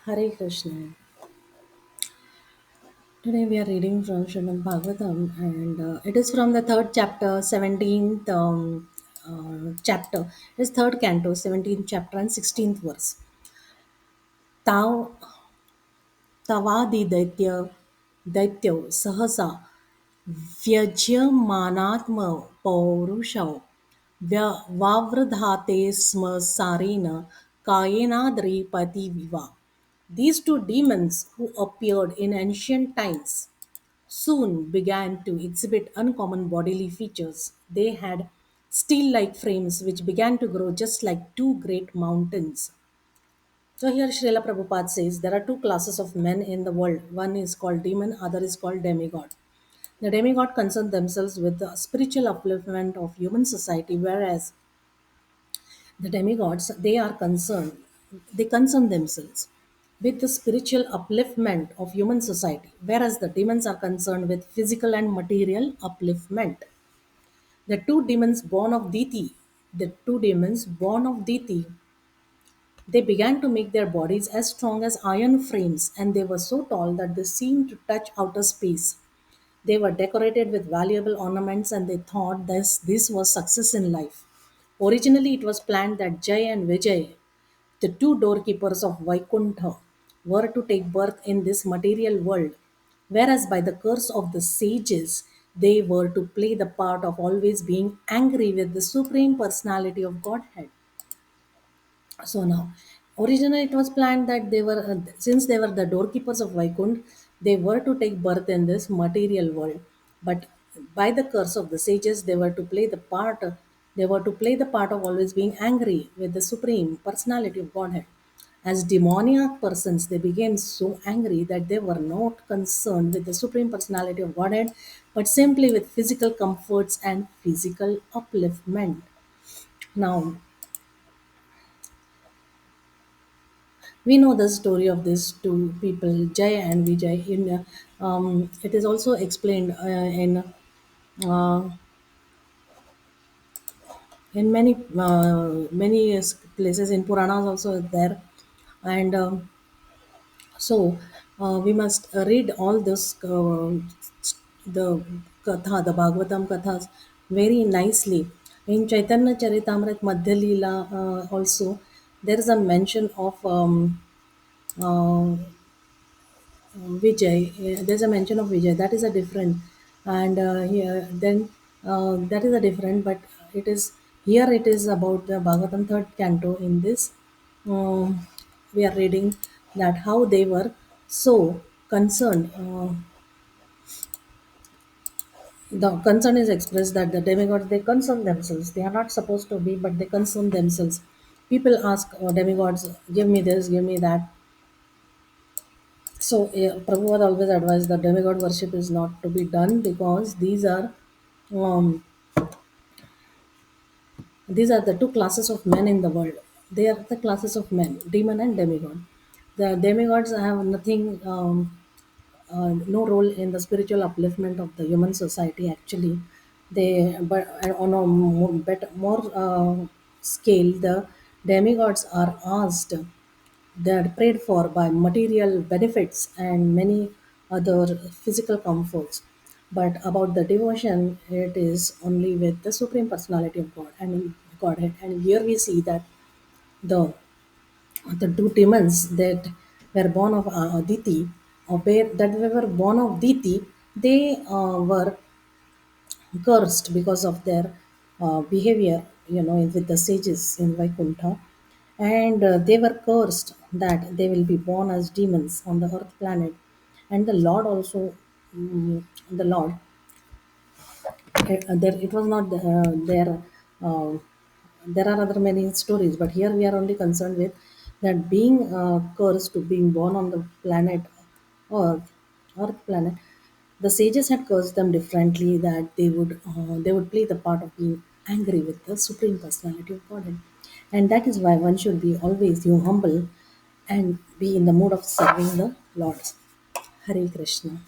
Hare Krishna. Today we are reading from Srimad Bhagavatam, and it is from the third chapter, 17th chapter. It is third canto, 17th chapter, and 16th verse. Tav Tavadi Daityo Sahasa व्यज्यमानात्म पौरुषौ वावृधाते स्म सारेण कायेनाद्रिपतिविवा. These two demons who appeared in ancient times soon began to exhibit uncommon bodily features. They had steel like frames which began to grow just like two great mountains. So here Srila Prabhupada says there are two classes of men in the world. One is called demon, other is called demigod. The demigod concern themselves with the spiritual upliftment of human society, whereas the demigods they concern themselves with the spiritual upliftment of human society, whereas the demons are concerned with physical and material upliftment. The two demons born of Diti, they began to make their bodies as strong as iron frames, and they were so tall that they seemed to touch outer space. They were decorated with valuable ornaments and they thought this was success in life. Originally, it was planned that Jay and Vijay, the two doorkeepers of Vaikuntha, were to take birth in this material world, whereas by the curse of the sages, they were to play the part of always being angry with the Supreme Personality of Godhead. So now, originally it was planned that since they were the doorkeepers of Vaikunt, they were to take birth in this material world. But by the curse of the sages, they were to play the part. They were to play the part of always being angry with the supreme personality of Godhead. As demoniac persons, they became so angry that they were not concerned with the supreme personality of Godhead, but simply with physical comforts and physical upliftment. Now, we know the story of these two people, Jay and Vijay. It is also explained uh, in many places in Puranas also there, and so we must read all this the the Bhagavatam kathas very nicely. In Chaitanya Charitamrita Madhya Leela also there is a mention of uh, Vijay. There's a mention of Vijay. That is a different, and here then that is a different. But it is here. It is about the Bhagavatam third canto. In this, we are reading that how they were so concerned. The concern is expressed that the demigods they concern themselves. They are not supposed to be, but they concern themselves. People ask demigods, "Give me this, give me that." So, Prabhupada always advised that demigod worship is not to be done because um, these are the two classes of men in the world. They are the classes of men, demon and demigod. The demigods have no role in the spiritual upliftment of the human society. Actually, but on a more scale, the demigods are asked they are prayed for by material benefits and many other physical comforts. But about the devotion, it is only with the Supreme Personality of God and Godhead. And here we see that the the two demons that were born of Aditi, that were born of Diti, they were cursed because of their behavior, with the sages in Vaikuntha. And they were cursed that they will be born as demons on the earth planet. And the Lord also, the Lord, it was not there. Uh, there are other many stories, but here we are only concerned with that being cursed to being born on the planet Earth, Earth planet. The sages had cursed them differently that they would play the part of being angry with the supreme personality of Godhead, and that is why one should be always humble and be in the mood of serving the Lord. Hare Krishna.